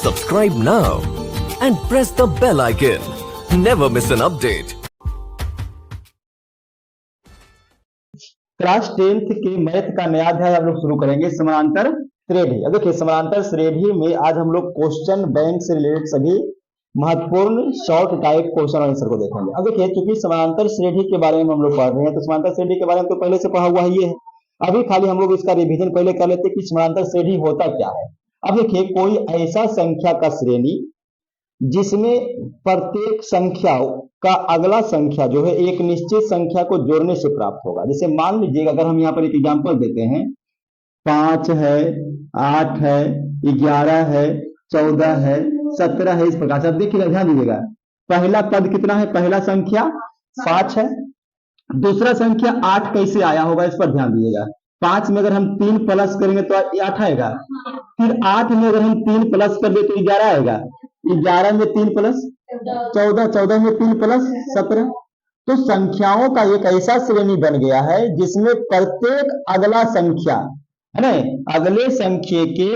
Subscribe now and press the bell icon. Never miss an update. Class 10th के math का नया अध्याय हम लोग शुरू करेंगे समानांतर श्रेणी। अब देखिए समानांतर श्रेणी में आज हम लोग क्वेश्चन बैंक से रिलेटेड सभी महत्वपूर्ण शॉर्ट टाइप क्वेश्चन आंसर को देखेंगे। अब देखिए क्योंकि समानांतर श्रेणी के बारे में हम लोग पढ़ रहे हैं तो समानांतर श्रेणी के बारे में तो पहले से पढ़ा हुआ ही है। अभी खाली हम लोग इसका रिवीजन पहले कर लेते हैं कि समानांतर श्रेणी होता क्या है। अब देखिए कोई ऐसा संख्या का श्रेणी जिसमें प्रत्येक संख्या का अगला संख्या जो है एक निश्चित संख्या को जोड़ने से प्राप्त होगा। जैसे मान लीजिएगा अगर हम यहाँ पर एक एग्जांपल देते हैं 5 है, 8 है, 11 है, 14 है, 17 है, इस प्रकार से। अब देखिएगा ध्यान दीजिएगा पहला पद कितना है, पहला संख्या 5 है, दूसरा संख्या 8 कैसे आया होगा इस पर ध्यान दीजिएगा। 5 में अगर हम 3 प्लस करेंगे तो 8 आएगा, फिर 8 में अगर हम 3 प्लस कर दे तो 11 आएगा, 11 में 3 प्लस 14, 14 में 3 प्लस 17। तो संख्याओं का एक ऐसा श्रेणी बन गया है जिसमें प्रत्येक अगला संख्या है ना, अगले संख्या के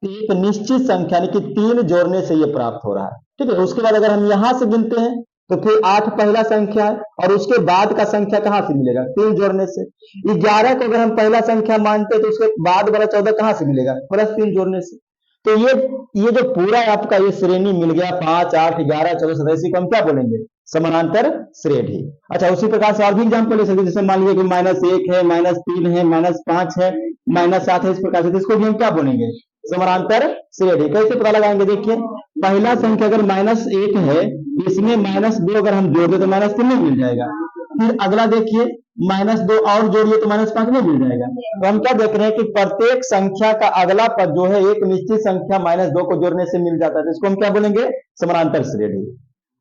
एक निश्चित संख्या यानी कि 3 जोड़ने से ये प्राप्त हो रहा है। ठीक है, उसके बाद अगर हम यहां से गिनते हैं तो फिर 8 पहला संख्या है और उसके बाद का संख्या कहां से मिलेगा, 3 जोड़ने से। 11 को अगर हम पहला संख्या मानते हैं तो उसके बाद वाला 14 कहां से मिलेगा, प्लस 3 जोड़ने से। तो ये जो पूरा आपका ये श्रेणी मिल गया 5, 8, 11, 14, 17, इसी को हम क्या बोलेंगे, समानांतर श्रेणी। अच्छा, उसी प्रकार से और भी एग्जाम्पल ले सकते हैं। जैसे मान लीजिए कि -1 है, -3 है, -5 है, -7 है, इस प्रकार से इसको भी हम क्या बोलेंगे, समानांतर श्रेणी। कैसे पता लगाएंगे, देखिए पहला संख्या अगर -1 है इसमें -2 अगर हम जोड़ दे तो -3 में मिल जाएगा। फिर अगला देखिए -2 और जोड़िए तो -5 में मिल जाएगा। तो हम क्या देख रहे हैं कि प्रत्येक संख्या का अगला पद जो है एक निश्चित संख्या -2 को जोड़ने से मिल जाता है। तो इसको हम क्या बोलेंगे, समानांतर श्रेणी।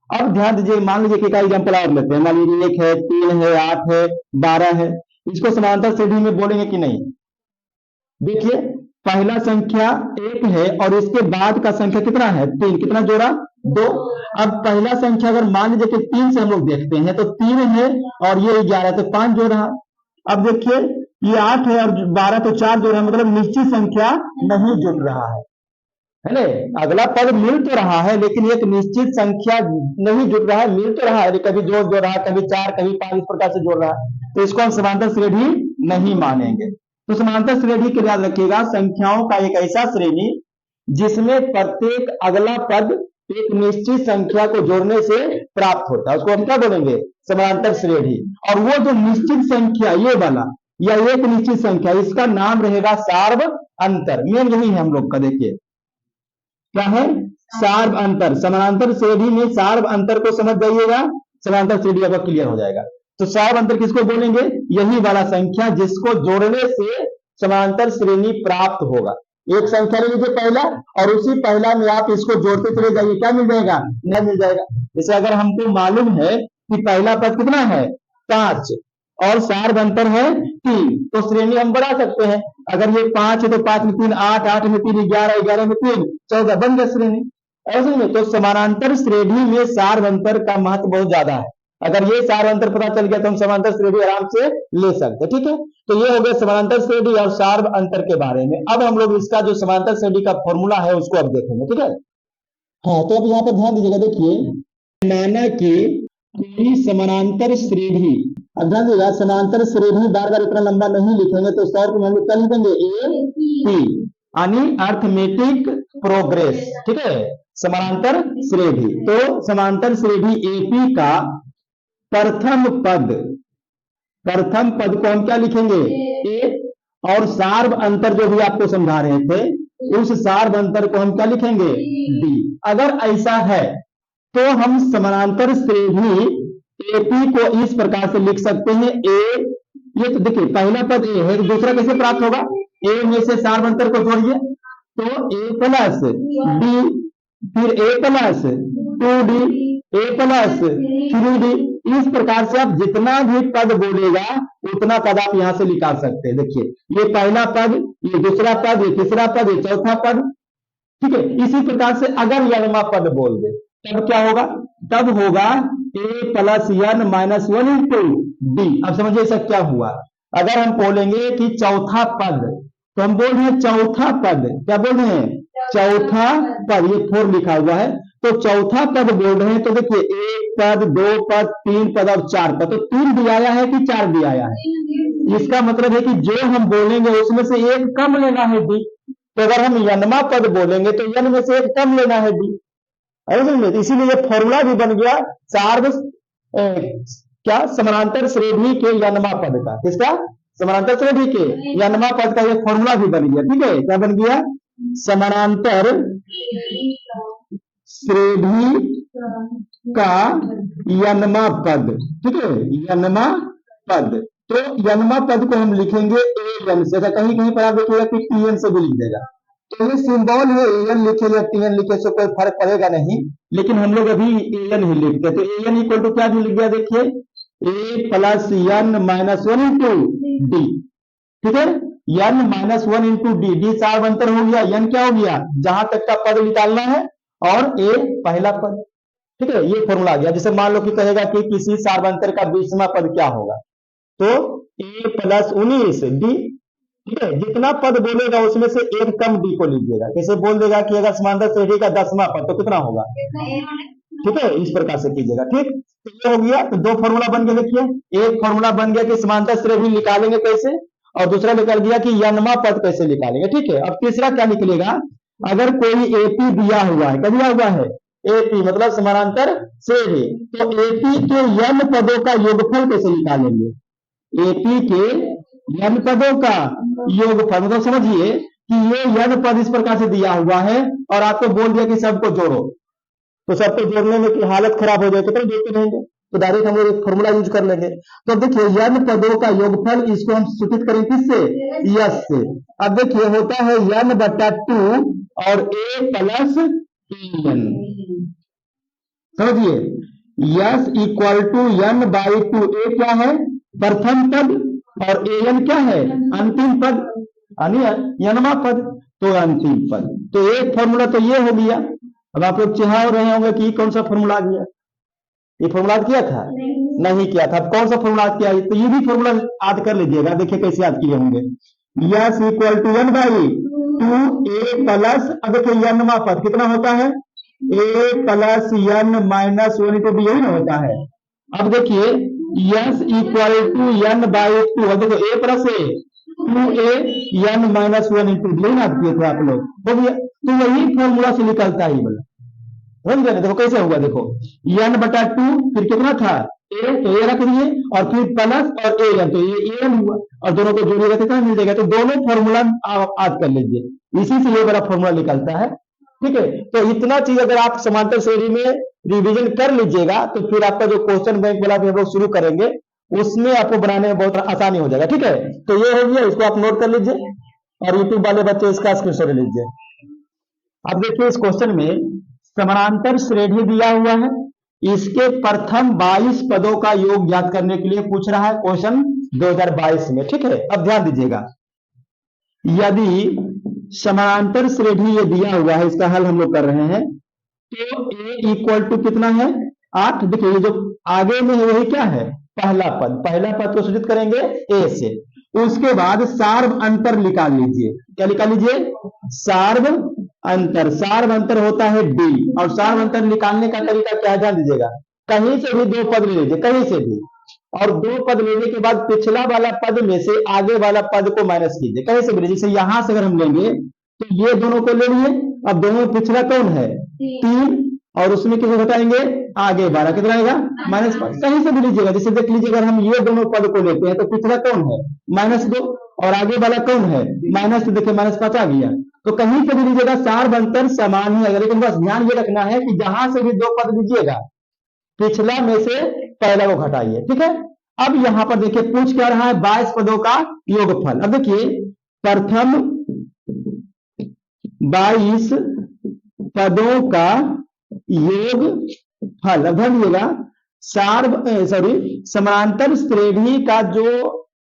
अब ध्यान दीजिए, मान लीजिए कि एग्जाम्पल और लेते हैं। मान लीजिए 1 है, 3 है, 8 है, 12 है, इसको समानांतर श्रेणी में बोलेंगे कि नहीं। देखिए पहला संख्या 1 है और इसके बाद का संख्या कितना है, 3, कितना जोड़ा, 2। अब पहला संख्या अगर मान लीजिए कि 3 से हम लोग देखते हैं तो 3 है और ये 11 तो 5 जोड़ रहा। अब देखिए ये 8 है और 12 तो 4 जोड़ रहा, मतलब निश्चित संख्या नहीं जुड़ रहा है ना। अगला पद मिल तो रहा है लेकिन एक निश्चित संख्या नहीं जुड़ रहा है, मिल तो रहा है, कभी जोड़ रहा है, कभी 4, कभी 5, इस प्रकार से जोड़ रहा है। तो इसको हम समानांतर श्रेणी नहीं मानेंगे। तो समानांतर श्रेणी के याद रखिएगा संख्याओं का एक ऐसा श्रेणी जिसमें प्रत्येक अगला पद एक निश्चित संख्या को जोड़ने से प्राप्त होता है, उसको हम क्या बोलेंगे, समानांतर श्रेणी। और वो जो निश्चित संख्या ये वाला या एक निश्चित संख्या, इसका नाम रहेगा सार्व अंतर। मेन यही है हम लोग का, देखिए क्या है, सार्व अंतर। समानांतर श्रेणी में सार्व अंतर को समझ जाइएगा, समानांतर श्रेणी अब क्लियर हो जाएगा। तो सार्व अंतर किसको बोलेंगे, यही वाला संख्या जिसको जोड़ने से समानांतर श्रेणी प्राप्त होगा। एक संख्या ले लीजिए पहला और उसी पहला में आप इसको जोड़ते चले जाइए, क्या मिल जाएगा, नया मिल जाएगा। जैसे अगर हमको मालूम है कि पहला पद कितना है, 5 और सार्व अंतर है 3, तो श्रेणी हम बढ़ा सकते हैं। अगर ये 5 है तो 5 में 3 8, 8 में 3 11, 11 में 3 14, बन गया श्रेणी। ऐसे में तो समानांतर श्रेणी में सार्व अंतर का महत्व बहुत ज्यादा है। अगर ये सार्व अंतर पता चल गया तो हम समानांतर श्रेणी आराम से ले सकते हैं। ठीक है, तो ये हो गया समानांतर श्रेणी और सार्व अंतर के बारे में। अब हम लोग इसका जो समानांतर श्रेणी का फॉर्मूला है उसको अब देखेंगे। ठीक है, हाँ तो अब यहाँ पर ध्यान दीजिएगा, देखिए माना कि कोई समानांतर श्रेणी, अब ध्यान दीजिएगा समानांतर श्रेणी बार बार इतना लंबा नहीं लिखेंगे तो शॉर्ट में हम लोग क्या लिखेंगे, AP यानी अर्थमेटिक प्रोग्रेस। ठीक है, समानांतर श्रेणी। तो समानांतर श्रेणी AP का प्रथम पद को हम क्या लिखेंगे, A, और सार्व अंतर जो भी आपको समझा रहे थे उस सार्व अंतर को हम क्या लिखेंगे, D। अगर ऐसा है तो हम समानांतर श्रेणी AP को इस प्रकार से लिख सकते हैं, A, ये तो देखिए पहला पद A है तो दूसरा कैसे प्राप्त होगा, A में से सार्व अंतर को जोड़िए तो A प्लस D, फिर A plus 2D, A plus 3D। इस प्रकार से आप जितना भी पद बोलेगा उतना पद आप यहां से निकाल सकते हैं। देखिए ये पहला पद, ये दूसरा पद, ये तीसरा पद, ये चौथा पद। ठीक है, इसी प्रकार से अगर यनमा पद बोल दे तब क्या होगा, तब होगा A plus n minus 1 into D। अब समझिए इसका क्या हुआ, अगर हम बोलेंगे कि चौथा पद तो हम बोल रहे हैं चौथा पद, क्या बोल रहे हैं, चौथा पद, ये 4 लिखा हुआ है, तो चौथा पद बोल रहे हैं, तो देखिए 1 पद, 2 पद, 3 पद और 4 पद, तो 3 दिया है कि 4 दिया है? इसका मतलब है कि जो हम बोलेंगे उसमें से एक कम लेना है डी। तो अगर हम यनमा पद बोलेंगे तो यन में से एक कम लेना है डी, इसीलिए ये फॉर्मूला भी बन गया सार्व क्या समानांतर श्रेणी के यनमा पद का। किसका? समानांतर श्रेणी के यनमा पद का ये फॉर्मूला भी बन गया। ठीक है, क्या बन गया? समानांतर श्रेणी का यनमा पद। ठीक है, यनमा पद, तो यनमा पद को हम लिखेंगे ए एन से। कहीं कहीं पर आप देखिएगा कि टी एन से भी लिख देगा, तो ये सिंबल है, ए एन लिखे या टी एन लिखे से कोई फर्क पड़ेगा नहीं, लेकिन हम लोग अभी ए एन ही लिखते हैं। तो ए एन इक्वल टू क्या भी लिख गया, देखिए A plus N minus 1 into D. ठीक है, N minus 1 into D, D सार्वंतर हो गया, एन क्या हो गया? जहां तक का पद निकालना है, और ए पहला पद। ठीक है, ये फॉर्मूला आ गया। जैसे मान लो कि कहेगा कि किसी सार्वंतर का 20वां पद क्या होगा, तो ए प्लस 19 डी। ठीक है, जितना पद बोलेगा उसमें से एक कम डी को लीजिएगा। कैसे बोल देगा कि अगर समांतर श्रेणी का 10वां पद तो कितना होगा? ठीक है, इस प्रकार से कीजिएगा। ठीक, तो ये हो गया। तो 2 फॉर्मूला बन गया। देखिए, एक फॉर्मूला बन गया कि समांतर श्रेणी निकालेंगे कैसे, और दूसरा निकल गया कि यनमा पद कैसे निकालेंगे। ठीक है, अब तीसरा क्या निकलेगा? अगर कोई एपी दिया हुआ है, क्या दिया हुआ है? एपी मतलब समानांतर श्रेणी, तो एपी के यन पदों का योगफल कैसे निकालेंगे? एपी के यन पदों का योगफल मतलब समझिए कि ये यन पद इस प्रकार से दिया हुआ है, और आपको बोल दिया कि सबको जोड़ो, तो सबको जोड़ने में की हालत खराब हो जाए तो देखते रहेंगे, तो डायरेक्ट हम लोग एक फॉर्मूला यूज कर लेंगे। तो देखिए यन पदों का योगफल, इसको हम सूचित करें किससे? यस से। अब देखिए होता है यन बटा 2 और ए प्लस एन। समझिए, S equal to N by 2। A क्या है? प्रथम पद, और ए एन क्या है? अंतिम पद, यनमा पद, तो अंतिम पद। तो एक फॉर्मूला तो ये हो गया। अब आप लोग चिढ़ा रहे होंगे कि कौन सा फॉर्मूला गया, ये फॉर्मूला किया था? नहीं किया था। कौन सा फॉर्मूला किया? तो ये भी फॉर्मूला याद कर लीजिएगा। देखिए कैसे याद किए होंगे। S equal to 1 by 2 A plus, अब देखिए यनमा पद कितना होता है? A plus N minus 1 into D, यही ना होता है। अब देखिए S equal to N by 2, अब देखो A plus A 2a N minus 1 into D, याद किए थे आप लोग, हो गया। तो यही फॉर्मूला से निकलता है बोला, समझ गए? देखो कैसे होगा, देखो n बटा 2, फिर कितना था? a, तो a रख दिए, और फिर प्लस और a n, तो ये an हुआ, और दोनों को जोड़िएगा कितना मिल जाएगा? तो दोनों फॉर्मूला आप याद कर लीजिए, इसी से ये बड़ा फॉर्मूला निकलता है। ठीक है, तो इतना चीज अगर आप समांतर श्रेणी में रिवीजन कर लीजिएगा, तो फिर आपका जो क्वेश्चन बैंक वाला भी हम लोग शुरू करेंगे, उसमें आपको बनाने में बहुत आसानी हो जाएगा। ठीक है, तो ये हो गया, इसको आप नोट कर लीजिए, और यूट्यूब वाले बच्चे इसका स्क्रीनशॉट ले लीजिए। अब देखिए इस क्वेश्चन में समानांतर श्रेणी दिया हुआ है, इसके प्रथम 22 पदों का योग ज्ञात करने के लिए पूछ रहा है क्वेश्चन 2022 में। ठीक है, अब ध्यान दीजिएगा, यदि समानांतर श्रेणी ये दिया हुआ है, इसका हल हम लोग कर रहे हैं, तो ए इक्वल टू कितना है? 8। देखिए ये जो आगे में है वही क्या है? पहला पद। पहला पद को सूचित करेंगे ए से, उसके बाद सार्व अंतर निकाल लीजिए। क्या निकाल लीजिए? सार्व अंतर। सार्व अंतर होता है डी, और सार्व अंतर निकालने का तरीका क्या है ध्यान दीजिएगा। कहीं से भी 2 पद ले लीजिए, कहीं से भी, और 2 पद लेने के बाद पिछला वाला पद में से आगे वाला पद को माइनस कीजिए, कहीं से भी। जैसे यहां से अगर हम लेंगे तो ये दोनों को ले लिए, अब दोनों पिछला कौन है? 3, और उसमें किसे घटाएंगे? आगे 12, कितना आएगा? -5। कहीं से भी लीजिएगा, जैसे देख लीजिए अगर हम ये दोनों पद को लेते हैं तो पिछला कौन है? -2, और आगे वाला कौन है? -2, देखिए -5 आ गया। तो कहीं से भी लीजिएगा सार्व अंतर समान ही है, लेकिन बस ध्यान ये रखना है कि जहां से भी 2 पद लीजिएगा, पिछला में से पहला को घटाइए। ठीक है, अब यहां पर देखिए पूछ क्या रहा है? 22 पदों का योगफल। अब देखिए प्रथम 22 पदों का योगफल, अब ध्यान समानांतर श्रेणी का जो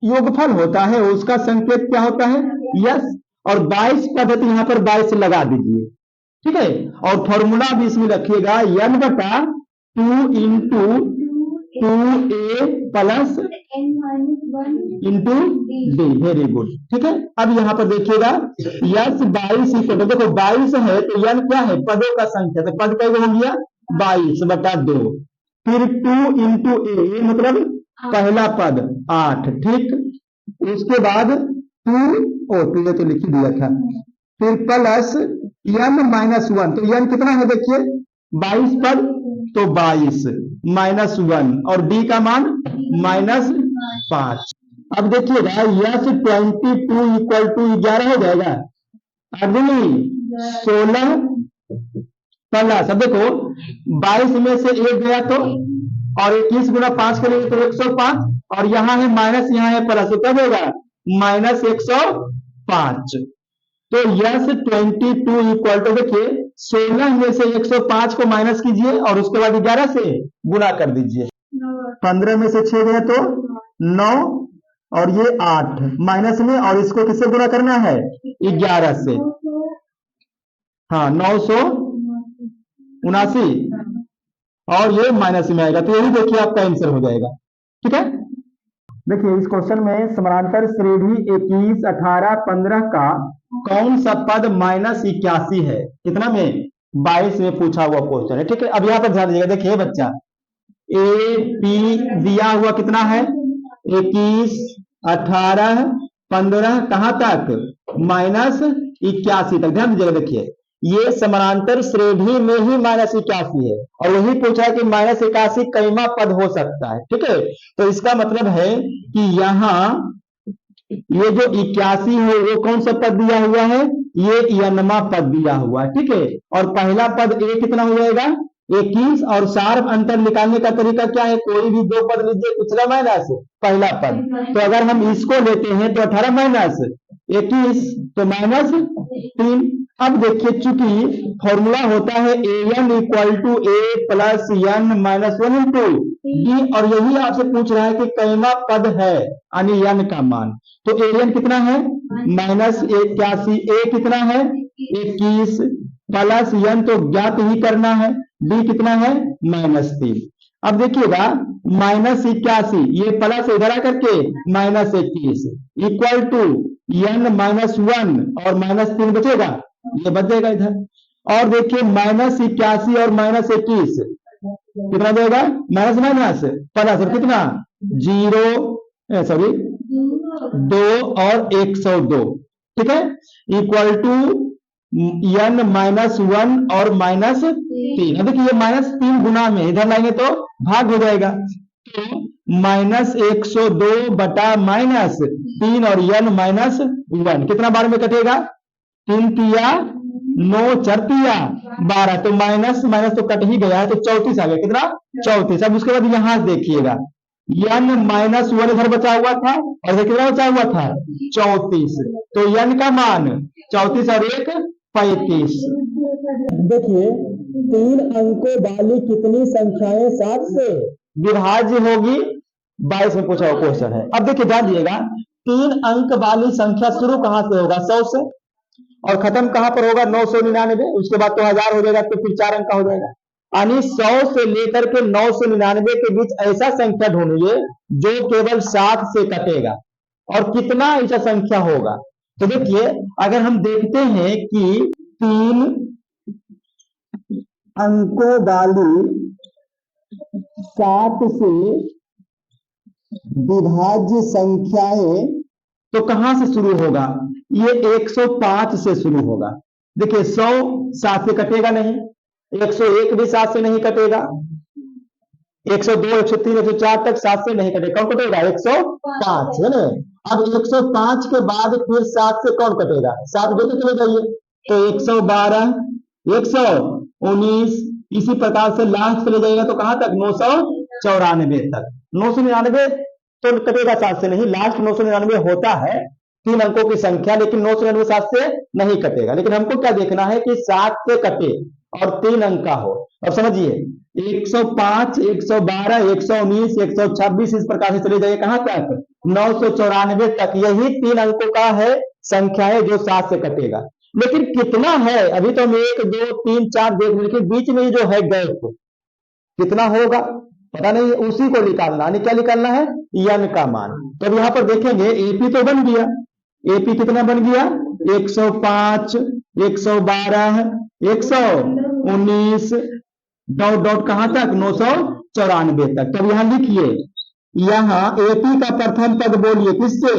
योगफल होता है उसका संकेत क्या होता है? यस, और 22 पद यहां पर 22 लगा दीजिए। ठीक है, और फॉर्मूला भी इसमें रखिएगा n बटा 2 into 2a plus into D. Very good, ठीक है। अब यहाँ पर देखिएगा यस 22 इक्वल, देखो 22 है तो यन क्या है, पदों का संख्या, तो पद का हो गया 22/2। फिर 2 इंटू ए मतलब पहला पद 8, ठीक। उसके बाद 2 तो लिख ही दिया था। फिर प्लस n-1, तो n कितना है देखिए 22 पद, तो 22 -1 और d का मान -5। अब देखिएगा यस 22 इक्वल टू 11 हो जाएगा, अगली 16 प्लस, अब देखो 22 में से 1 गया तो, और 21 गुना 5 करेंगे तो 105, और यहाँ है माइनस, यहाँ है प्लस, तो क्या होगा -105। तो यस 22 इक्वल टू देखिए 16 में से 105 को माइनस कीजिए और उसके बाद 11 से गुना कर दीजिए। 15 में से 6 गए तो 9 और ये 8 माइनस में, और इसको किससे गुना करना है 11 से, हाँ 979, और ये माइनस में आएगा, तो यही देखिए आपका आंसर हो जाएगा, ठीक है। देखिए इस क्वेश्चन में समानांतर श्रेणी 21, 18, 15 का कौन सा पद -81 है, कितना में 22 में पूछा हुआ क्वेश्चन है, ठीक है। अब यहाँ पर ध्यान दीजिएगा, देखिए बच्चा ए पी दिया हुआ कितना है 21, 18, 15 कहां तक -81 तक। ध्यान दीजिएगा, देखिए ये समानांतर श्रेणी में ही -81 है, और वही पूछा है कि -81 कईमा पद हो सकता है, ठीक है। तो इसका मतलब है कि यहाँ ये जो 81 है वो कौन सा पद दिया हुआ है, ये यनमा पद दिया हुआ है, ठीक है। और पहला पद ए कितना हो जाएगा 21, और सार्व अंतर निकालने का तरीका क्या है, कोई भी 2 पद लीजिए, पिछला माइनस पहला पद, तो अगर हम इसको लेते हैं तो 18 माइनस 21 तो -3। अब देखिए चूंकि फॉर्मूला होता है an equal to A plus n-1 into d, और यही आपसे पूछ रहा है कि कैमा पद है यानी n का मान, तो an कितना है -81, ए कितना है 21 प्लस n तो ज्ञात ही करना है, डी कितना है -3। अब देखिएगा -81 ये प्लस इधर आकर के -21 इक्वल टू n-1 और -3 बचेगा, ये बच जाएगा इधर। और देखिए -81 और -21 कितना देगा, माइनस माइनस प्लस, और कितना 0 सॉरी 2 और 102, ठीक है, इक्वल टू n-1 और -3। अब देखिए ये -3 गुना में इधर लाएंगे तो भाग हो जाएगा, तो -102 बटा -3 और n-1 कितना बार में कटेगा, 3 तिया 9 4 तिया 12, तो माइनस माइनस तो कट ही गया है, तो 34 आ गया, कितना 34। अब उसके बाद यहां देखिएगा n-1 इधर बचा हुआ था, और इधर कितना बचा हुआ था 34, तो n का मान 34 और 1 35। देखिए 3 अंकों वाली कितनी संख्याएं 7 से विभाज्य होगी, 22 में पूछा हुआ क्वेश्चन है। अब देखिए ध्यान दीजिएगा 3 अंक वाली संख्या शुरू कहां से होगा 100 से, और खत्म कहां पर होगा 999, उसके बाद तो 1000 हो जाएगा, तो फिर 4 अंक का हो जाएगा, यानी 100 से लेकर के 999 के बीच ऐसा संख्या ढूंढिए जो केवल 7 से कटेगा, और कितना ऐसा संख्या होगा। तो देखिए अगर हम देखते हैं कि 3 अंकों वाली 7 से विभाज्य संख्याएं, तो कहां से शुरू होगा, ये 105 से शुरू होगा। देखिए 100 7 से कटेगा नहीं, 101 भी 7 से नहीं कटेगा, 102 103 104 तक 7 से नहीं कटेगा, कौन कटेगा 105 है ना। अब 105 के बाद फिर 7 से कौन कटेगा, 7 देते चले जाइए, तो 112 119, इसी प्रकार से लास्ट चले जाएगा तो कहां तक 994 तक। 999 तो कटेगा 7 से नहीं, लास्ट 999 होता है 3 अंकों की संख्या, लेकिन 999 7 से नहीं कटेगा। लेकिन हमको क्या देखना है कि 7 से कटे और 3 अंक का हो। अब समझिए 105 112 119 126 इस प्रकार से चले जाइए कहां तक 994 तक, यही 3 अंकों का है संख्या है जो 7 से कटेगा। लेकिन कितना है, अभी तो हम 1 2 3 4 देख रहे, लेकिन बीच में जो है गैप कितना होगा, पता नहीं, उसी को निकालना, यानी क्या निकालना है, n का मान। तो अब यहाँ पर देखेंगे एपी तो बन गया, एपी कितना बन गया, 105, 112, 119, डॉट डॉट कहां तक, 994 तक। तब यहाँ लिखिए, यहाँ एपी का प्रथम पद बोलिए किससे,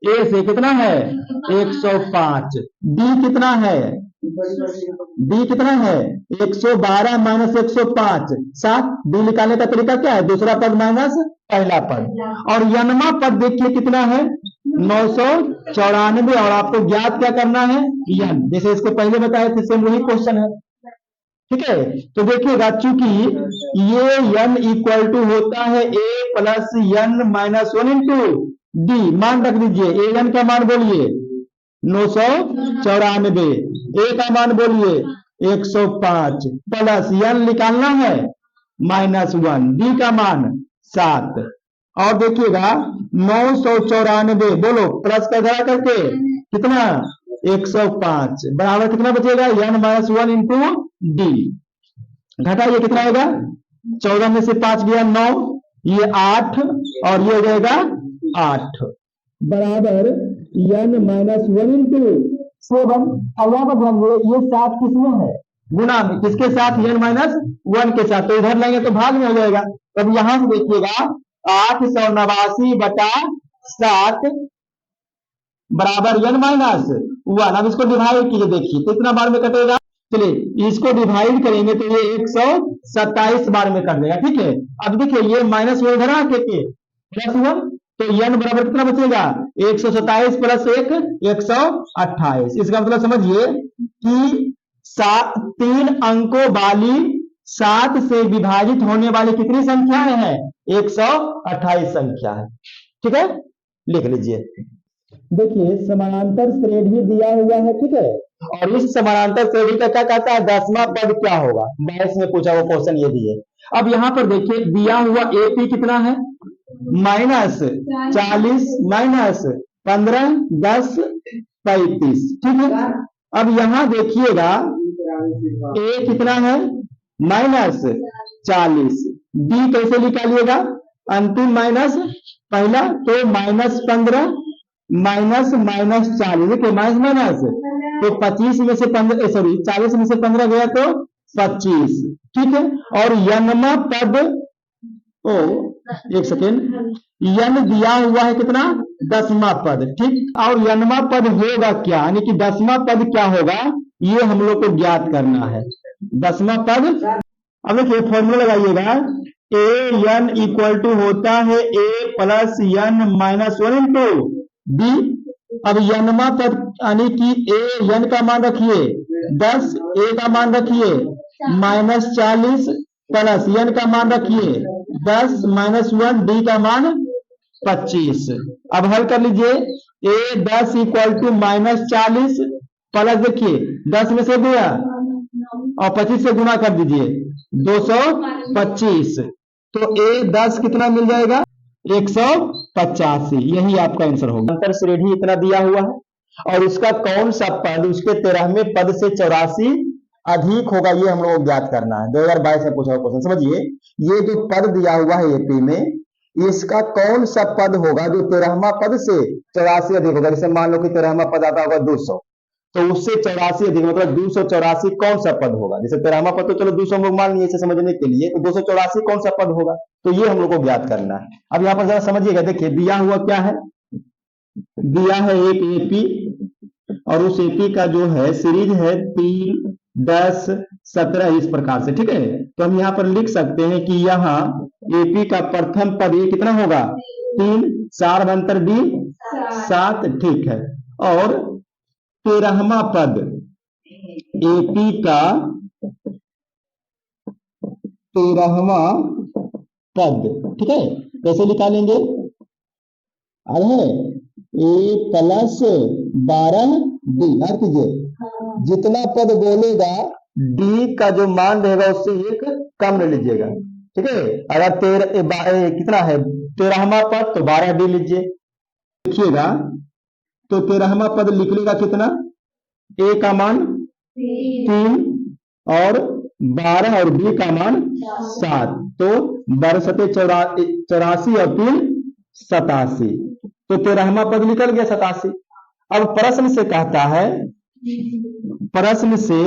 ए से, कितना है 105, डी कितना है, डी कितना है 112 माइनस 105, 7, डी निकालने का तरीका क्या है, दूसरा पद माइनस पहला पद, और यनमा पद देखिए कितना है 994, और आपको ज्ञात क्या करना है, यन, जैसे इसको पहले बताए थे, सेम वही क्वेश्चन है, ठीक है। तो देखिएगा, चूंकि ये n इक्वल टू होता है a plus n minus 1 into D, मान रख दीजिए, ए एन का मान बोलिए 994, ए का मान बोलिए 105, प्लस n निकालना है -1, डी का मान 7, और देखिएगा 994, बोलो प्लस का घड़ा करके कितना 105 बराबर कितना बचेगा, n माइनस 1 इंटू डी, घटाइए कितना होगा, 14 में से 5 गया 9, ये 8, और ये हो जाएगा 8 बराबर n माइनस 1 इंटू 7। अब यहाँ पर ध्यान दीजिए, ये 7 किसमें है, गुणा में, किसके साथ, n माइनस 1 के साथ, तो इधर लेंगे तो भाग में हो जाएगा। तब यहां से देखिएगा 889 बटा 7 बराबर n माइनस 1। अब इसको डिवाइड कीजिए, देखिए कितना बार में कटेगा, चलिए इसको डिवाइड करेंगे तो ये 127 बार में कर देगा, ठीक है। अब देखिए ये माइनस वन इधर आके प्लस 1, तो n बराबर कितना बचेगा, 127 प्लस 1 128। इसका मतलब समझिए कि 3 अंकों वाली 7 से विभाजित होने वाली कितनी संख्याएं हैं, 128 संख्या है, ठीक है, लिख लीजिए। देखिए समानांतर श्रेणी दिया हुआ है, ठीक है, और इस समानांतर श्रेणी का क्या कहता है, 10वां पद क्या होगा, 22 में पूछा हुआ क्वेश्चन ये भी है। अब यहाँ पर देखिए दिया हुआ एपी कितना है, -40 माइनस 15 10 35, ठीक है। अब यहाँ देखिएगा ए कितना है -40, डी कैसे निकालिएगा, अंतिम माइनस पहला, तो -15 माइनस -40, देखिए माइनस माइनस, तो 25 में से 15, सॉरी 40 में से 15 गया तो 25, ठीक है। और यनमा पद, ओ एक सेकेंड, यन दिया हुआ है कितना, 10वां पद, ठीक। और यनमा पद होगा क्या, यानी कि 10वां पद क्या होगा, ये हम लोग को ज्ञात करना है, 10वां पद। अब देखिए फॉर्मूला लगाइएगा, ए एन इक्वल टू होता है A plus N minus 1 into B. अब यनमा पद यानी कि ए एन का मान रखिए 10, ए का मान रखिए -40 प्लस एन का मान रखिए 10 -1, डी का मान 25। अब हल कर लीजिए, ए 10 इक्वल टू -40 प्लस देखिए 10 में से गया और 25 से गुणा कर दीजिए 225, तो ए 10 कितना मिल जाएगा 185, यही आपका आंसर होगा। अंतर श्रेणी इतना दिया हुआ है और उसका कौन सा पद उसके 13वें पद से 84 अधिक होगा, ये हम लोग को ज्ञात करना है। 2022 में पूछा हुआ क्वेश्चन, समझिए ये जो पद दिया हुआ है एपी में, इसका कौन सा पद होगा जो 13वां पद से 84 अधिक होगा। जैसे मान लो कि 13वां पद आता होगा 200, तो उससे 84 अधिक मतलब 284 कौन सा पद होगा। जैसे 13वां पद तो चलो 200 हम लोग मान लिए इसे समझने के लिए, तो 284 कौन सा पद होगा, तो ये हम लोग को ज्ञात करना है। अब यहाँ पर जरा समझिएगा, देखिए दिया हुआ क्या है, दिया है एक एपी और उस एपी का जो है सीरीज है 3, 10, 17 इस प्रकार से, ठीक है। तो हम यहाँ पर लिख सकते हैं कि यहाँ एपी का प्रथम पद ये कितना होगा 3, 4 अंतर डी 7, ठीक है। और 13वां पद एपी का 13वां पद, ठीक है, कैसे निकालेंगे, अरे ए प्लस 12 डी, याद कीजिए जितना पद बोलेगा डी का जो मान रहेगा उससे एक कम ले लीजिएगा, ठीक है। अगर कितना है 13वां पद तो 12 डी लीजिए, लिखिएगा तो 13वां पद लिख लेगा कितना, ए का मान 3 और 12 और बी का मान 7, तो 12 और 3 87, तो 13वां पद निकल गया 87। अब प्रश्न से कहता है, प्रश्न से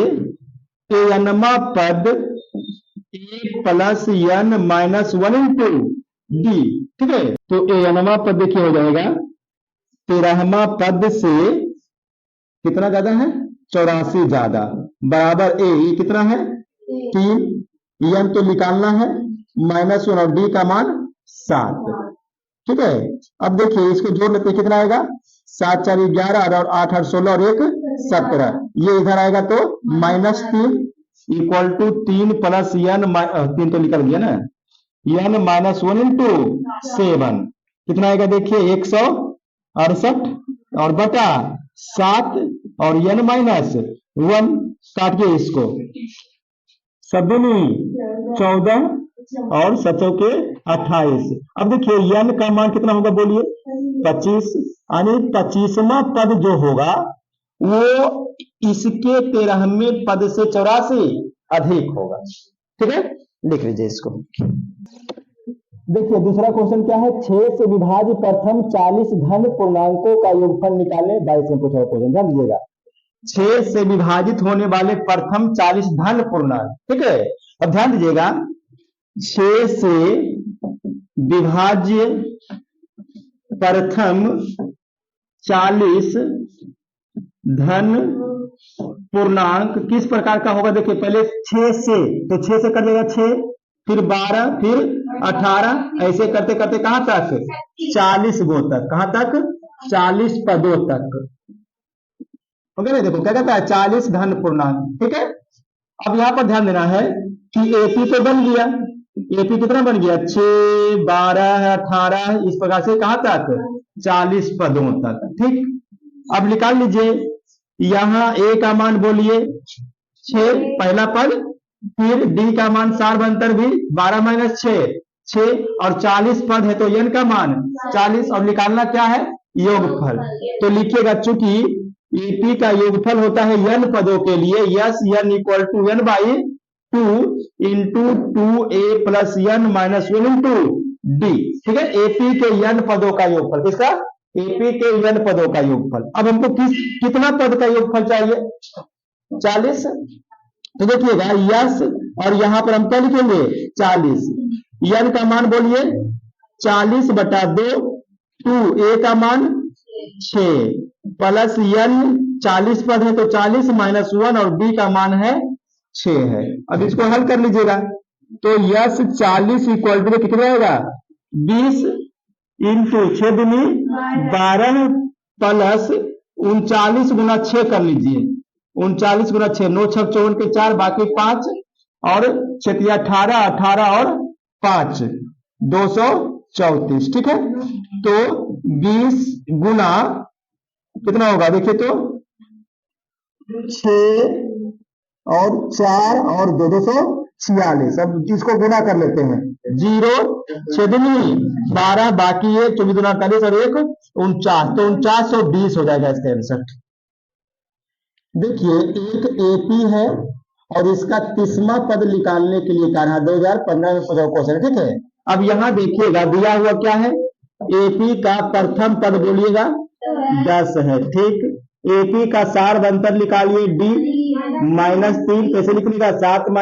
एनवा पद A plus N minus 1 into D, ठीक है। तो एनवा पद देखिए हो जाएगा 13वां पद से कितना ज्यादा है, 84 ज्यादा, बराबर ए, ये कितना है 3, एन तो निकालना है, -1 और डी का मान 7, ठीक है। अब देखिए इसको जोड़ लेते हैं, कितना आएगा 7 4 11 और 8 8 16 और 1 17, ये इधर आएगा तो -3 इक्वल टू 3 प्लस एन, 3 तो निकल गया ना, एन -1 इंटू 7, कितना आएगा देखिए 168 और बटा 7 और एन -1, काटिए इसको, 7 14 और 7 के 28। अब देखिए एन का मान कितना होगा बोलिए 25, यानी 25वां पद जो होगा वो इसके 13वें पद से 84 अधिक होगा, ठीक है। लिख लीजिए इसको। देखिए दूसरा क्वेश्चन क्या है, 6 से विभाज्य प्रथम 40 धन पूर्णांकों का योगफल निकालें। 22 में पूछा क्वेश्चन, ध्यान दीजिएगा। 6 से विभाजित होने वाले प्रथम 40 धन पूर्णांक, ठीक है। अब ध्यान दीजिएगा, 6 से विभाज्य प्रथम 40 धन पूर्णांक किस प्रकार का होगा, देखिए पहले 6 से, तो 6 से कर देगा 6, फिर 12, फिर 18, ऐसे करते करते कहां तक 40 गो तक, कहां तक 40 पदों तक, ओके ना। देखो क्या कहता है 40 धन पूर्णांक, ठीक है। अब यहां पर ध्यान देना है कि एपी तो बन गया, एपी कितना बन गया 6 12 18, इस प्रकार से कहां तक 40 पदों तक, ठीक। अब निकाल लीजिए, यहां ए का मान बोलिए 6 पहला पद, फिर डी का मान सार्वंतर भी 12 - 6 और 40 पद है तो एन का मान 40, और निकालना क्या है योगफल। तो लिखिएगा चूंकि एपी का योगफल होता है एन पदों के लिए, S n equal to n by 2 into 2a plus N -1 into D, ठीक है। एपी के एन पदों का योगफल, किसका एपी के एन पदों का योगफल। अब हमको कितना पद का योगफल चाहिए 40, तो देखिएगा यस, और यहां पर हम क्या लिखेंगे 40, एन का मान बोलिए 40 बटा 2, 2a का मान 6 प्लस एन 40 पद है तो 40 -1 और b का मान है 6 है। अब इसको हल कर लीजिएगा, तो यस 40 इक्वल टू कितना आएगा 20 इंटू 6 दूनी 12 प्लस 39 गुना 6 कर लीजिए, 39 गुना 6, 9 6 54 के 4, बाकी 5 और 6 18 18 और 5 234, ठीक है। तो 20 गुना कितना होगा देखिए, तो 6 और 4 और 2 246, अब इसको गुना कर लेते हैं, 0 6 दूनी 12, बाकी है 24 दूना 48 और 1 49, तो 4920 हो जाएगा इसका आंसर। देखिए एक एपी है और इसका 30वां पद निकालने के लिए कहा 2015 में पूछा क्वेश्चन, ठीक है। अब यहां देखिएगा दिया हुआ क्या है, एपी का प्रथम पद बोलिएगा 10 है, ठीक। एपी का सार्वंतर निकालिए डी -3, कैसे लिखने 7 -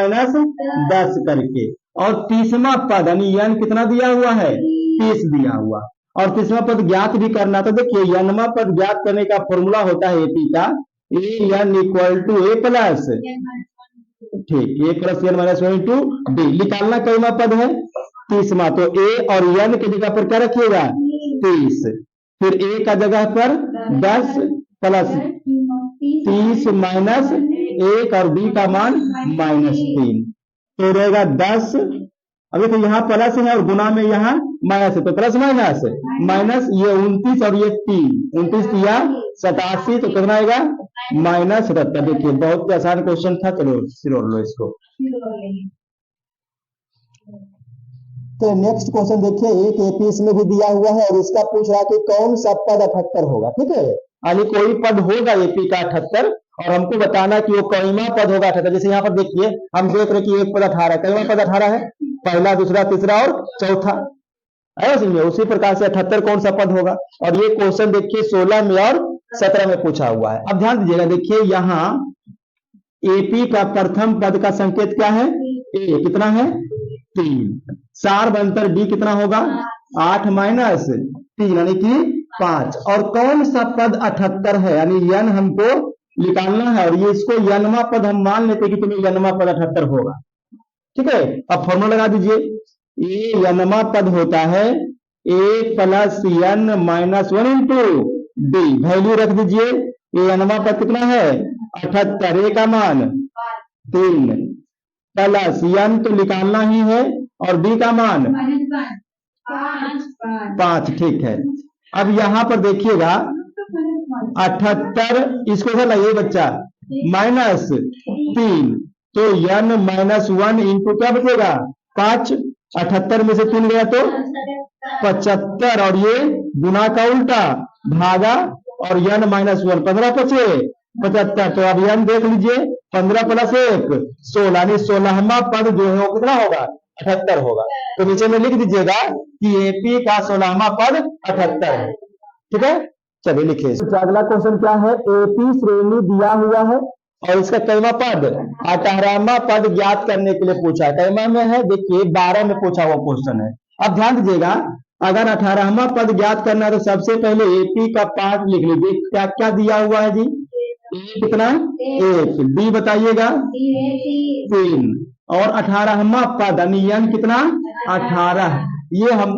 10 करके, और 30वां पद यानी एन कितना दिया हुआ है 30 दिया हुआ, और 30वां पद ज्ञात भी करना। तो देखिए एनवां पद ज्ञात करने का फॉर्मूला होता है एपी का A N equal to A plus, ठीक, A plus N -1 into D. निकालना कईवां पद है 30वां, तो ए और एन की जगह पर क्या रखिएगा 30, फिर ए का जगह पर 10 प्लस 30 माइनस 1 और बी का मान -3, तो रहेगा 10। अब देखो यहाँ प्लस है और गुना में यहाँ माइनस है, तो प्लस माइनस ये 29 और ये 3, 29 या 87, तो कितना आएगा -77। देखिए बहुत ही आसान क्वेश्चन था, चलो सिरोड़ लो इसको। तो नेक्स्ट क्वेश्चन देखिए, एक एपी इसमें भी दिया हुआ है और इसका पूछ रहा है कि कौन सा पद 78 होगा, ठीक है। यानी कोई पद होगा एपी का 78 और हमको बताना कि वो कईमा पद होगा 78। जैसे यहाँ पर देखिए हम देख रहे कि एक पद 18 कईमा पद 18 है, पहला दूसरा तीसरा और चौथा है समझे। उसी प्रकार से 78 कौन सा पद होगा। और ये क्वेश्चन देखिए 16 में और 17 में पूछा हुआ है। अब ध्यान दीजिएगा, देखिए यहाँ एपी का प्रथम पद का संकेत क्या है, ए कितना है 3। सार बनकर डी कितना होगा 8 माइनस 3 यानी कि 5। और कौन सा पद 78 है, यानी यन हमको निकालना है और ये इसको यनमा पद हम मान लेते कि तुम्हें यनमा पद 78 होगा। ठीक है, अब फॉर्मूला लगा दीजिए। ये यनमा पद होता है A plus N minus 1 into D. Value रख दीजिए, ये यनमा पद कितना है 78, ए का मान 3 प्लस यन तो निकालना ही है और डी का मान 5। ठीक है, अब यहां पर देखिएगा 78 इसको क्या लगे बच्चा माइनस 3, तो यन माइनस 1 इंटू क्या बचेगा 5। 78 में से 3 गया तो 75 और ये गुना का उल्टा भागा और यन माइनस 1 15 बचे 75। तो अब यन देख लीजिए 15 प्लस 1 16 यानी 16वां पद जो है वो कितना होगा 78 होगा। तो नीचे में लिख दीजिएगा कि एपी का 16वां पद 78 है। ठीक है, चलिए लिखिए। तो अगला क्वेश्चन क्या है, एपी श्रेणी दिया हुआ है और इसका कईमा पद 18वां पद ज्ञात करने के लिए पूछा है। कईमा में है देखिए 12 में पूछा हुआ क्वेश्चन है। अब ध्यान दीजिएगा, अगर 18वां पद ज्ञात करना है तो सबसे पहले एपी का पार्ट लिख लीजिए। क्या क्या दिया हुआ है जी, ए कितना 1, डी बताइएगा 3 और 18वां पद यानी यन कितना 18 ये हम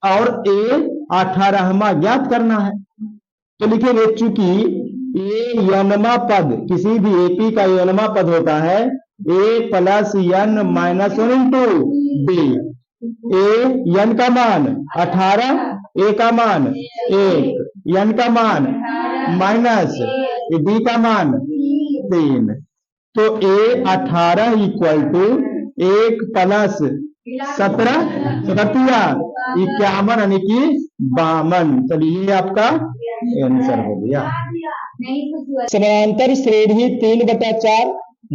और ए 18वां ज्ञात करना है। तो लिखेंगे चूंकि ये यनमा पद किसी भी एपी का यनमा पद होता है A plus N minus 1 into D. A N का मान 18, ए का मान 1, यन का मान माइनस डी का मान 3। तो ए 18 इक्वल टू 1 प्लस 17 51 यानी कि 52। चलिए आपका आंसर हो गया। समानांतर श्रेणी 3/4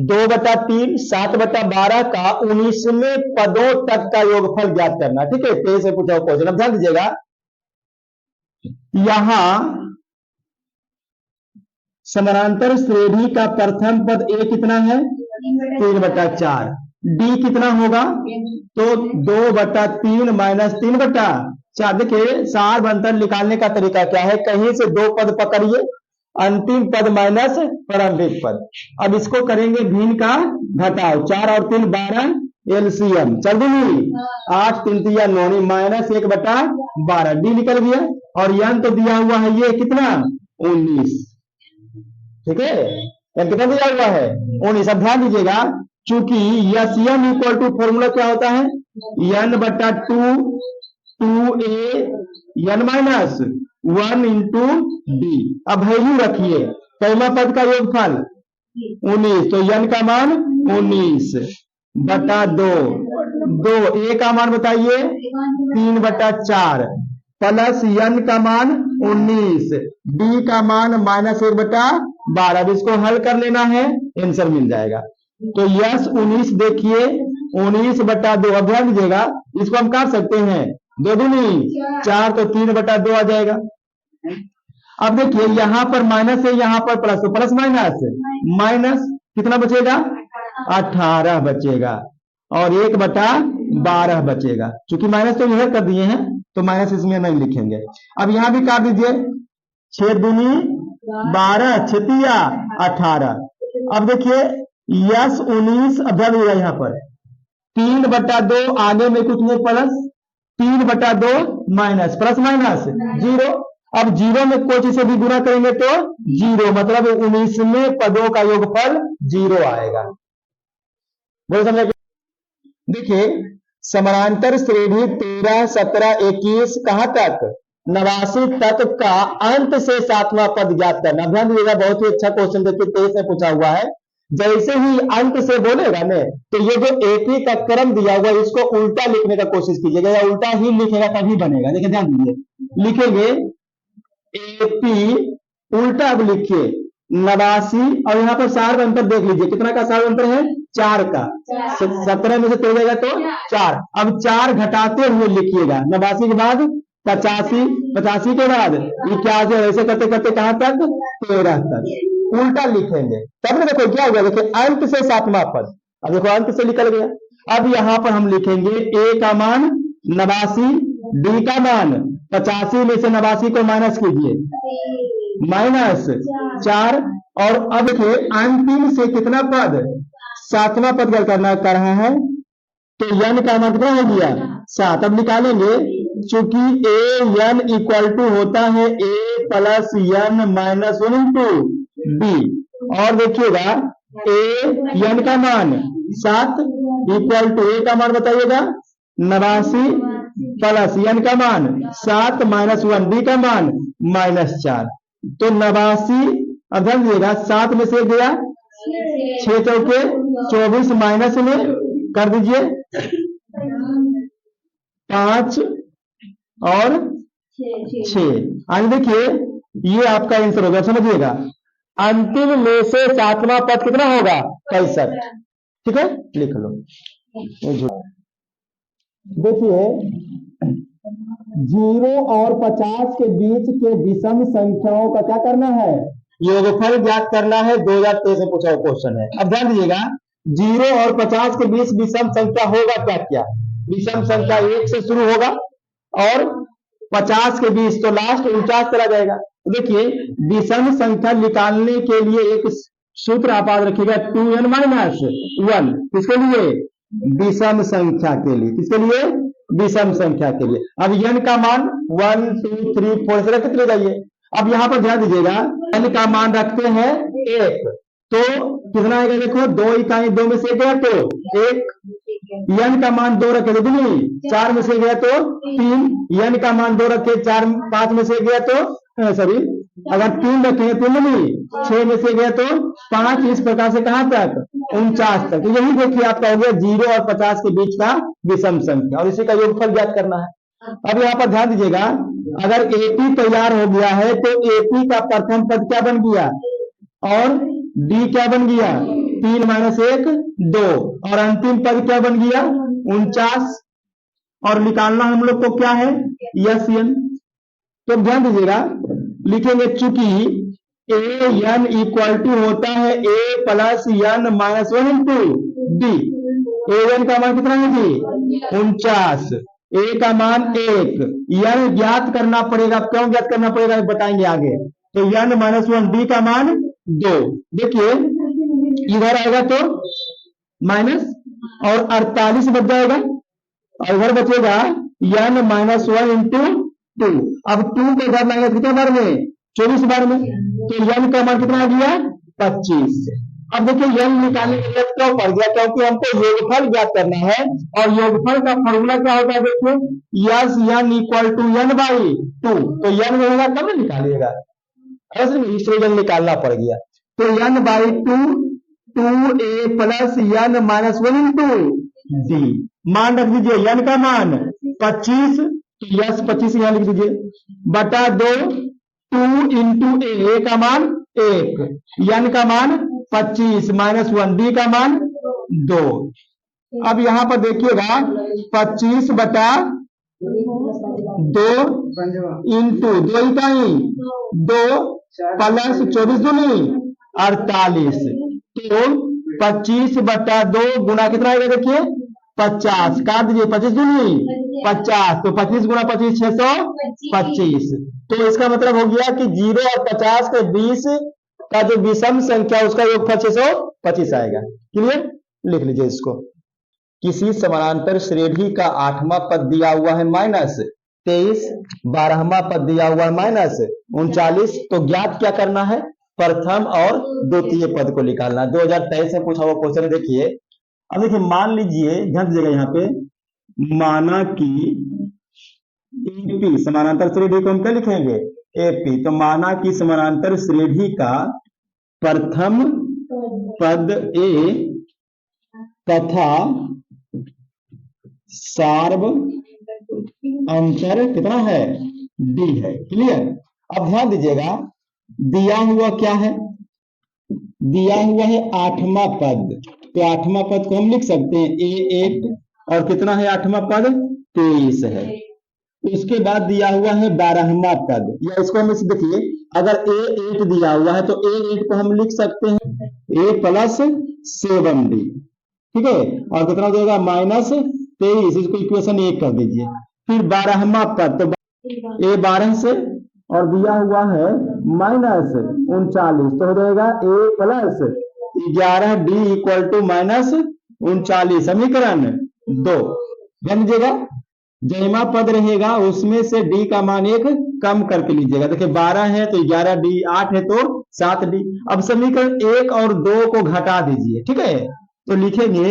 2/3 7/12 का 19वें पदों तक का योगफल ज्ञात करना। ठीक है, तेज से पूछा क्वेश्चन। अब ध्यान दीजिएगा, यहां समानांतर श्रेणी का प्रथम पद ए कितना है 3/4, डी कितना होगा तो 2/3 माइनस 3/4। देखिए सार बनतर निकालने का तरीका क्या है, कहीं से 2 पद पकड़िए, अंतिम पद माइनस प्रारंभिक पद। अब इसको करेंगे भिन्न का घटाव, 4 और 3 12 एलसीएम 4 दूनी 8 3 3 9 माइनस 1/12 डी निकल गया और यन तो दिया हुआ है ये कितना 19। ठीक है, यन कितना दिया हुआ है 19। अब ध्यान दीजिएगा, चूंकि एम इक्वल टू फॉर्मूला क्या होता है n/2 2a n minus 1 into D. अब वैल्यू रखिए, कईमा पद का योगफल 19, तो n का मान 19/2 2 a का मान बताइए 3/4 प्लस n का मान 19 डी का मान माइनस 1/12। अब इसको हल कर लेना है, आंसर मिल जाएगा। तो यस 19 देखिए 19/2। अब ध्यान दीजिएगा, इसको हम काट सकते हैं 2 दूनी 4 तो 3/2 आ जाएगा। अब देखिए यहां पर माइनस है, यहां पर प्लस, तो प्लस माइनस कितना बचेगा 18 बचेगा और 1/12 बचेगा। चूंकि माइनस तो यह कर दिए हैं तो माइनस इसमें नहीं लिखेंगे। अब यहां भी काट दीजिए, 6 दूनी 12 6 18। अब देखिए यस 19 अब ध्यान दीजिएगा, यहाँ पर 3/2 आगे में कुछ नहीं प्लस 3/2 माइनस प्लस माइनस 0। अब 0 में कोई चीज से भी गुणा करेंगे तो 0, मतलब 19वें पदों का योगफल 0 आएगा। बोलो समझ। देखिए समानांतर श्रेणी 13 17 21 कहां तक 89 तक का अंत से 7वां पद ज्ञात करना। ध्यान दीजिएगा, बहुत ही अच्छा क्वेश्चन देखिए 23 में पूछा हुआ है। जैसे ही अंत से बोलेगा ना तो ये जो एपी का क्रम दिया हुआ है इसको उल्टा लिखने का कोशिश कीजिएगा, या उल्टा ही लिखेगा तभी बनेगा। देखिए ध्यान दीजिए, लिखेंगे एपी उल्टा अब लिखिए 89 और यहाँ पर सार अंतर देख लीजिए, कितना का सार अंतर है, 4 का। 17 में से 13 जाएगा तो 4। अब 4 घटाते हुए लिखिएगा, 89 के बाद 85, 85 के बाद 81, ऐसे करते करते कहां तक, 13 तक उल्टा लिखेंगे। तब ना देखो क्या हो गया, देखिए अंत से 7वां पद, अब देखो अंत से निकल गया। अब यहाँ पर हम लिखेंगे a का मान 89, d का मान 85 में से 89 को माइनस कीजिए, -4। और अब देखिए अंतिम से कितना पद, 7वां पद करना कर रहा है, तो n का मान कितना हो गया, 7। अब निकालेंगे, चूंकि a n इक्वल टू होता है a plus n minus 1 into b। और देखिएगा a n का मान 7 इक्वल टू a का मान बताइएगा 89 प्लस n का मान 7 माइनस 1, b का मान -4। तो 89, अब ध्यान दीजिएगा 7 में से गया 6 चौके 24, माइनस में कर दीजिए 5 और 6। आगे देखिए ये आपका आंसर होगा, समझिएगा अंतिम में से 7वां पद कितना होगा, 65। ठीक है, लिख लो। देखिए 0 और 50 के बीच के विषम संख्याओं का क्या करना है, योगफल ज्ञात करना है। 2023 में पूछा हुआ क्वेश्चन है। अब ध्यान दीजिएगा 0 और 50 के बीच विषम संख्या होगा क्या क्या, विषम संख्या 1 से शुरू होगा और 50 के बीच तो लास्ट 49 चला जाएगा। तो देखिए विषम संख्या निकालने के लिए एक सूत्र आप याद रखिएगा, 2n माइनस 1, किसके लिए, विषम संख्या के लिए, किसके लिए, विषम संख्या के लिए। अब n का मान 1 2 3 4 से रखते चले जाइए। अब यहाँ पर ध्यान दीजिएगा n का मान रखते हैं 1, तो कितना आएगा, देखो 2 इकाई 2 में से गया तो 1, n का मान 2 रखे तो 2, 4 में से गया तो 3, n का मान 2 रखे 4 5 में से गया तो सॉरी अगर 3 रखे 3 6 में से गया तो 5, इस प्रकार से कहां तक, 49 तक। तो यही देखिए आपका हो गया 0 और 50 के बीच का विषम संख्या, और इसी का योगफल ज्ञात करना है। अब यहाँ पर ध्यान दीजिएगा, अगर AP तैयार हो गया है तो AP का प्रथम पद क्या बन गया और D क्या बन गया, 3 माइनस 1 2, और अंतिम पद क्या बन गया 49, और निकालना हम लोग को क्या है, SN। तो ध्यान दीजिएगा लिखेंगे, चूंकि AN इक्वल टू होता है A plus n minus 1 into D। AN का मान कितना है जी, 49, A का मान 1, n ज्ञात करना पड़ेगा। क्यों ज्ञात करना पड़ेगा बताएंगे आगे। तो n माइनस 1, D का मान 2। देखिए इधर आएगा तो माइनस और 48 बच जाएगा, और इधर बचेगा n माइनस 1 इंटू 2। अब 2 को इधर लाएंगे कितने बार में, 24 बार में, तो n का मान कितना आ गया 25। अब देखिए n निकालने की जरूरत क्यों पड़ गया, क्योंकि हमको योगफल ज्ञात करना है, और योगफल का फॉर्मूला क्या होता है, देखिए S n equal to n by 2। तो n रहेगा तब ना निकालिएगा, ऐसे इसलिए n निकालना पड़ गया। तो n by 2 2a plus n minus 1 into d। मान रख दीजिए n का मान 25, यस 25 यहाँ लिख दीजिए, बटा 2 2 इंटू a का मान 1, n का मान 25 माइनस 1, d का मान 2। अब यहाँ पर देखिएगा 25 बटा 2 इंटू 2 इकाई 2 प्लस 24 दूनी 48, तो 25 बटा 2 गुना कितना आएगा, देखिए 50, काट दीजिए 25 दूनी 50, तो 25 गुना 25 625। तो इसका मतलब हो गया कि 0 और 50 के बीच का जो विषम संख्या उसका योगफल 625 आएगा। क्लियर, लिख लीजिए इसको। किसी समानांतर श्रेणी का 8वां पद दिया हुआ है -23, 12वां पद दिया हुआ है -39, तो ज्ञात क्या करना है, प्रथम और द्वितीय पद को निकालना। 2023 से पूछा हुआ क्वेश्चन देखिए। अब देखिए मान लीजिए, ध्यान दीजिएगा यहाँ पे, माना कि AP समानांतर श्रेणी को हम क्या लिखेंगे, AP। तो माना कि समानांतर श्रेणी का प्रथम पद A तथा सार्व अंतर कितना है, D है। क्लियर। अब ध्यान दीजिएगा दिया हुआ क्या है, दिया हुआ है आठवां पद, तो आठवां पद को हम लिख सकते हैं A8, और कितना है आठवां पद, 23 है। उसके बाद दिया हुआ है 12वां पद, या इसको हम इसे देखिए, अगर A8 दिया हुआ है तो A8 को हम लिख सकते हैं A प्लस 7D, ठीक है, और कितना हो जाएगा -23, इसको इक्वेशन 1 कर दीजिए। फिर 12वां पद, तो A12 से, और दिया हुआ है -39, तो हो जाएगा A plus 11D equal to -39, समीकरण 2। ध्यान दीजिएगा, जयमा पद रहेगा उसमें से D का मान 1 कम करके लीजिएगा। देखिए 12 है तो 11D, 8 है तो 7D। अब समीकरण 1 और 2 को घटा दीजिए, ठीक है, तो लिखेंगे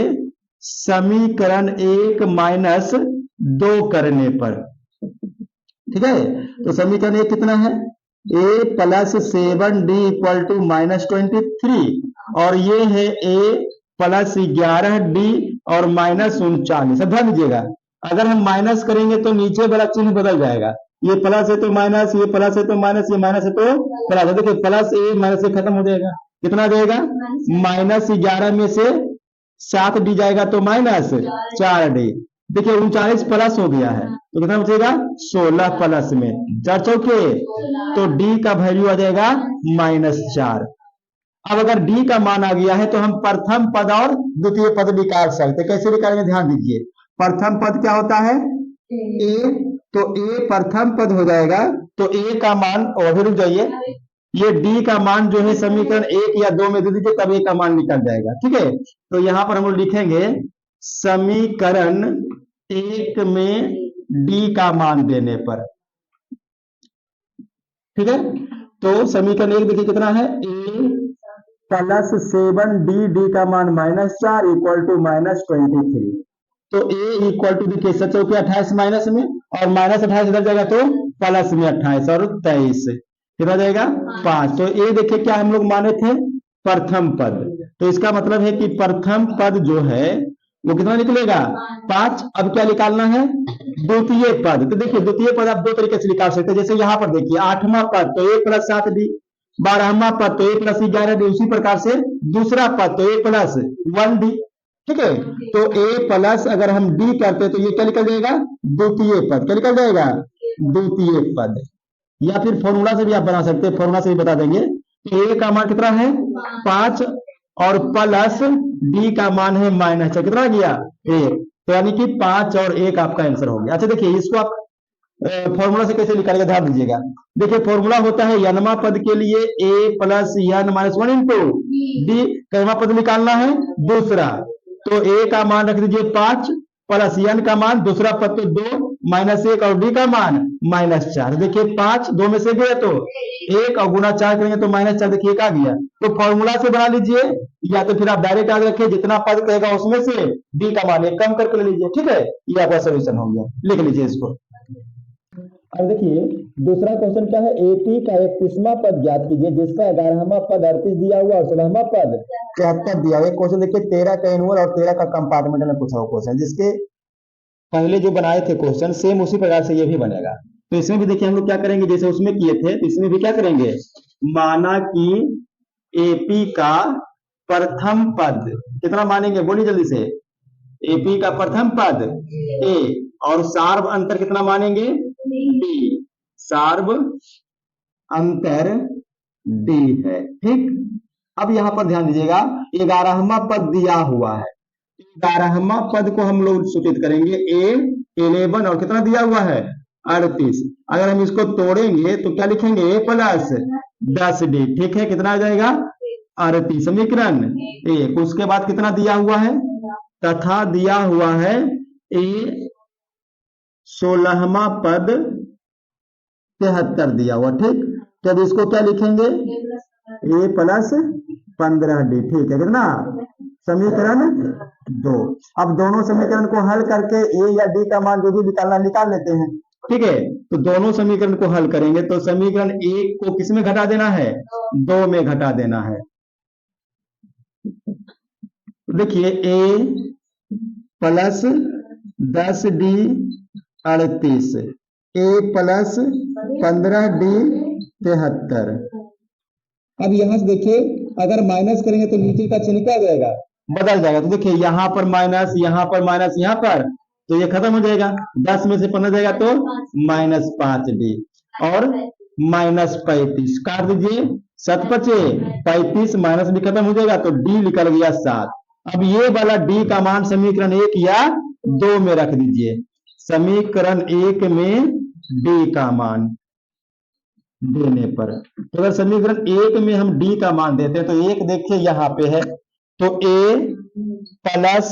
समीकरण 1 माइनस 2 करने पर, ठीक है, तो समीकरण 1 कितना है, A plus 7D equal to -23, और ये है A प्लस 11D और -39। अब ध्यान दीजिएगा, अगर हम माइनस करेंगे तो नीचे वाला चिन्ह बदल जाएगा, ये प्लस है तो माइनस, ये प्लस है तो माइनस, ये माइनस है तो प्लस। देखिए प्लस A माइनस से खत्म हो जाएगा, कितना जाएगा, -11 में से 7D जाएगा तो -4D। देखिए 39 प्लस हो गया है, तो कितना बचेगा, 16 प्लस में 4 चौके, तो D का वैल्यू आ जाएगा -4। अब अगर D का मान आ गया है तो हम प्रथम पद और द्वितीय पद निकाल सकते, कैसे निकालेंगे, ध्यान दीजिए। प्रथम पद क्या होता है, A, तो A प्रथम पद हो जाएगा, तो A का मान, और रुक जाइए, ये D का मान जो है समीकरण 1 या 2 में दे दीजिए, तब A का मान निकल जाएगा, ठीक है। तो यहां पर हम लोग लिखेंगे समीकरण 1 में D का मान देने पर, ठीक है, तो समीकरण 1 देखिए कितना है, A प्लस 7D, D का मान -4 इक्वल टू -23, तो A इक्वल टू देखिए 7 चौके 28 माइनस में, और -28 इधर जाएगा तो प्लस में 28 और 23, कितना जाएगा 5। तो A देखिए क्या हम लोग माने थे, प्रथम पद, तो इसका मतलब है कि प्रथम पद जो है वो कितना निकलेगा, 5। अब क्या निकालना है, द्वितीय पद, तो देखिए द्वितीय पद आप दो तरीके से निकाल सकते हैं, जैसे यहाँ पर देखिए आठवां पद तो A प्लस 7D, 12वां पद तो A प्लस 11D, उसी प्रकार से दूसरा पद तो A प्लस 1D, ठीक है। तो A प्लस अगर हम D करते तो ये क्या निकल जाएगा, द्वितीय पद, क्या निकल जाएगा, द्वितीय पद। या फिर फॉर्मूला से भी आप बना सकते हैं, फॉर्मूला से भी बता देंगे। A का मान कितना है, 5, और प्लस D का मान है -4, कितना गया 1, तो यानी कि 5 और 1 आपका आंसर हो गया। अच्छा देखिए इसको आप फॉर्मूला से कैसे निकालेगा, ध्यान दीजिएगा। देखिए फॉर्मूला होता है यनमा पद के लिए A plus n minus 1 into D, कैमा पद निकालना है दूसरा, तो A का मान रख दीजिए 5 प्लस n का मान दूसरा पद तो 2 -1, और D का मान -4। देखिए 5 2 में से गया तो 1, और गुना 4 करेंगे तो -4, देखिए 1 आ गया। तो फॉर्मूला से बना लीजिए, या तो फिर आप डायरेक्ट याद रखिए, जितना पद कहेगा उसमें से D का मान 1 कम करके ले लीजिए, ठीक है, ये आपका सोल्यूशन हो गया, लिख लीजिए इसको। अब देखिए दूसरा क्वेश्चन क्या है, AP का 31वां पद ज्ञात कीजिए जिसका 11वां पद 38 दिया हुआ और 16वां पद 73 दिया हुआ। क्वेश्चन देखिए 13 का एनुअल और 13 का कंपार्टमेंटल में पूछा हुआ क्वेश्चन, जिसके पहले जो बनाए थे क्वेश्चन सेम उसी प्रकार से ये भी बनेगा। तो इसमें भी देखिए हम लोग क्या करेंगे, जैसे उसमें किए थे तो इसमें भी क्या करेंगे, माना कि AP का प्रथम पद कितना मानेंगे, बोलिए जल्दी से, AP का प्रथम पद A, और सार्व अंतर कितना मानेंगे D, सार्व अंतर D है, ठीक। अब यहां पर ध्यान दीजिएगा 11वां पद दिया हुआ है, 11वां पद को हम लोग सूचित करेंगे A11, और कितना दिया हुआ है 38। अगर हम इसको तोड़ेंगे तो क्या लिखेंगे, A प्लस 10D, ठीक है, कितना आ जाएगा 38, समीकरण 1। उसके बाद कितना दिया हुआ है, तथा दिया हुआ है A 16वां पद 73 दिया हुआ, ठीक। तो अब इसको क्या लिखेंगे, A प्लस 15D, ठीक है, कितना, समीकरण 2। अब दोनों समीकरण को हल करके A या D का मान जो भी निकालना निकाल लेते हैं, ठीक है। तो दोनों समीकरण को हल करेंगे तो समीकरण 1 को किस में घटा देना है, 2 में घटा देना है। देखिए A plus 10D 38, A plus 15D 73, अब यहाँ से देखिए अगर माइनस करेंगे तो नीचे का चिन्ह क्या हो जाएगा, बदल जाएगा। तो देखिए यहाँ पर माइनस, यहाँ पर माइनस, यहाँ पर, तो ये खत्म हो जाएगा। 10 में से 15 जाएगा तो -5d और -35 काट दीजिए, 7 बचे 35, माइनस भी खत्म हो जाएगा तो d निकल गया 7। अब ये वाला d का मान समीकरण 1 या 2 में रख दीजिए। समीकरण 1 में d का मान देने पर, तो अगर समीकरण 1 में हम d का मान देते हैं तो 1 देखिए यहाँ पे है, तो a प्लस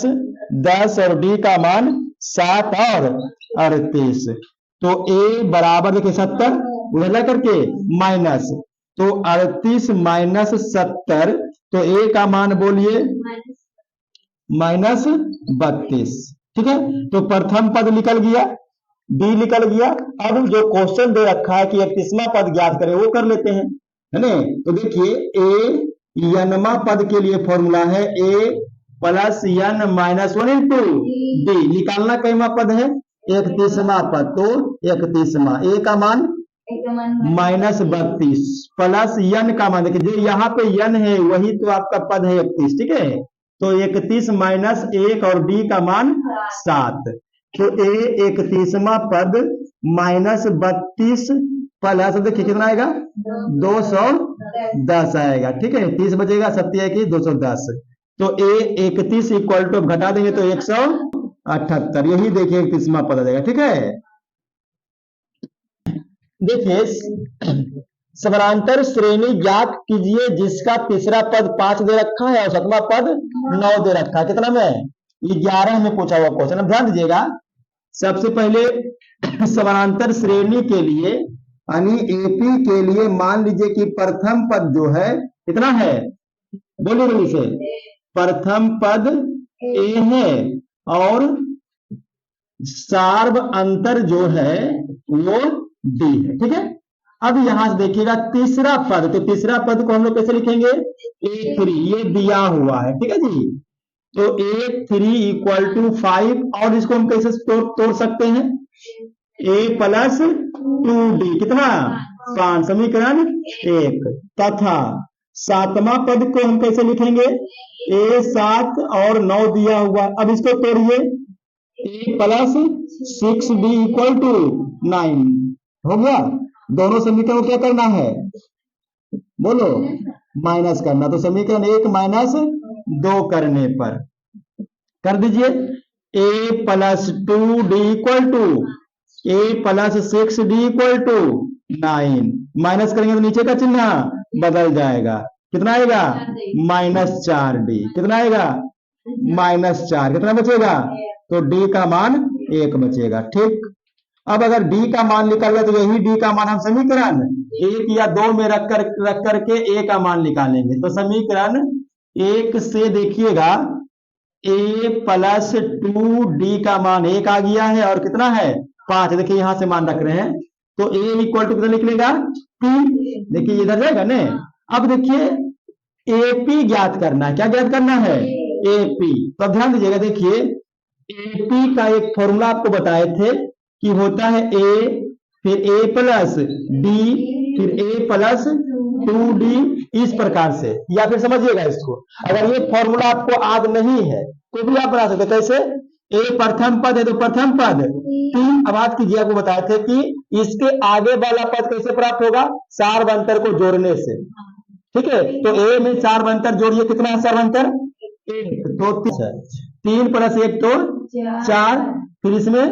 10 और d का मान 7 और 38, तो a बराबर देखिए 70 उधर ला करके माइनस, तो 38 माइनस 70, तो a का मान बोलिए -32। ठीक है, तो प्रथम पद निकल गया, डी निकल गया। अब जो क्वेश्चन दे रखा है कि 31वां पद ज्ञात करें वो कर लेते हैं, है ना। तो देखिए ए यनमा पद के लिए फॉर्मूला है a plus n minus 1 into D. निकालना कैमा पद है, 31वां पद, तो 31वां a का मान -32 प्लस n का मान, देखिए जो यहाँ पे n है वही तो आपका पद है 31। ठीक है, तो 31 माइनस 1 और d का मान 7, तो a 31वां पद -32 प्लस देखिए कितना आएगा 210 आएगा। ठीक है, 30 बचेगा, 7 210, तो a 31 इक्वल टू घटा देंगे तो 178, यही देखिए 31वां पद आ जाएगा। ठीक है, देखिए समानांतर श्रेणी ज्ञात कीजिए जिसका तीसरा पद 5 दे रखा है और 7वां पद 9 दे रखा है। कितना में, 11 में पूछा हुआ क्वेश्चन। अब ध्यान दीजिएगा, सबसे पहले समानांतर श्रेणी के लिए यानी एपी के लिए मान लीजिए कि प्रथम पद जो है कितना है, बोलिए बोलिए से, प्रथम पद ए है और सार्व अंतर जो है वो डी है। ठीक है, अब यहां से देखिएगा तीसरा पद, तो तीसरा पद को हम लोग कैसे लिखेंगे, a3, ये दिया हुआ है। ठीक है जी, तो a3 इक्वल टू 5, और इसको हम कैसे तोड़ सकते हैं, a प्लस 2d कितना 5, समीकरण 1, तथा 7वां पद को हम कैसे लिखेंगे, a 7 और 9 दिया हुआ। अब इसको तोड़िए, a plus 6d equal to 9 हो गया। दोनों समीकरण को क्या करना है, बोलो माइनस करना, तो समीकरण 1 माइनस 2 करने पर कर दीजिए, a plus 2d equal to a plus 6d equal to 9, minus करेंगे तो नीचे का चिन्ह बदल जाएगा, कितना आएगा -4d, कितना आएगा -4, कितना बचेगा, तो d का मान 1 बचेगा। ठीक, अब अगर d का मान निकल गया तो यही d का मान हम समीकरण 1 या 2 में रख करके a का मान निकालेंगे। तो समीकरण 1 से देखिएगा a प्लस 2d का मान 1 आ गया है और कितना है 5, देखिए यहां से मान रख रहे हैं, तो a इक्वल टू कितना निकलेगा 3, देखिए इधर जाएगा ना। अब देखिए AP ज्ञात करना है, क्या ज्ञात करना है, AP। तो अब ध्यान दीजिएगा, देखिए AP का एक फॉर्मूला आपको बताए थे कि होता है a, फिर a प्लस d, फिर a प्लस 2d, इस प्रकार से। या फिर समझिएगा इसको, अगर ये फॉर्मूला आपको याद नहीं है तो भी आप बना सकते, कैसे, a प्रथम पद है तो प्रथम पद 3, अब बात कीजिए, आपको बताए थे कि इसके आगे वाला पद कैसे प्राप्त होगा, सार्वंतर को जोड़ने से। ठीक है, तो a में सार्वंतर जोड़िए, कितना है सार्वंतर 1, तो 3 प्लस 1 तो 4, फिर इसमें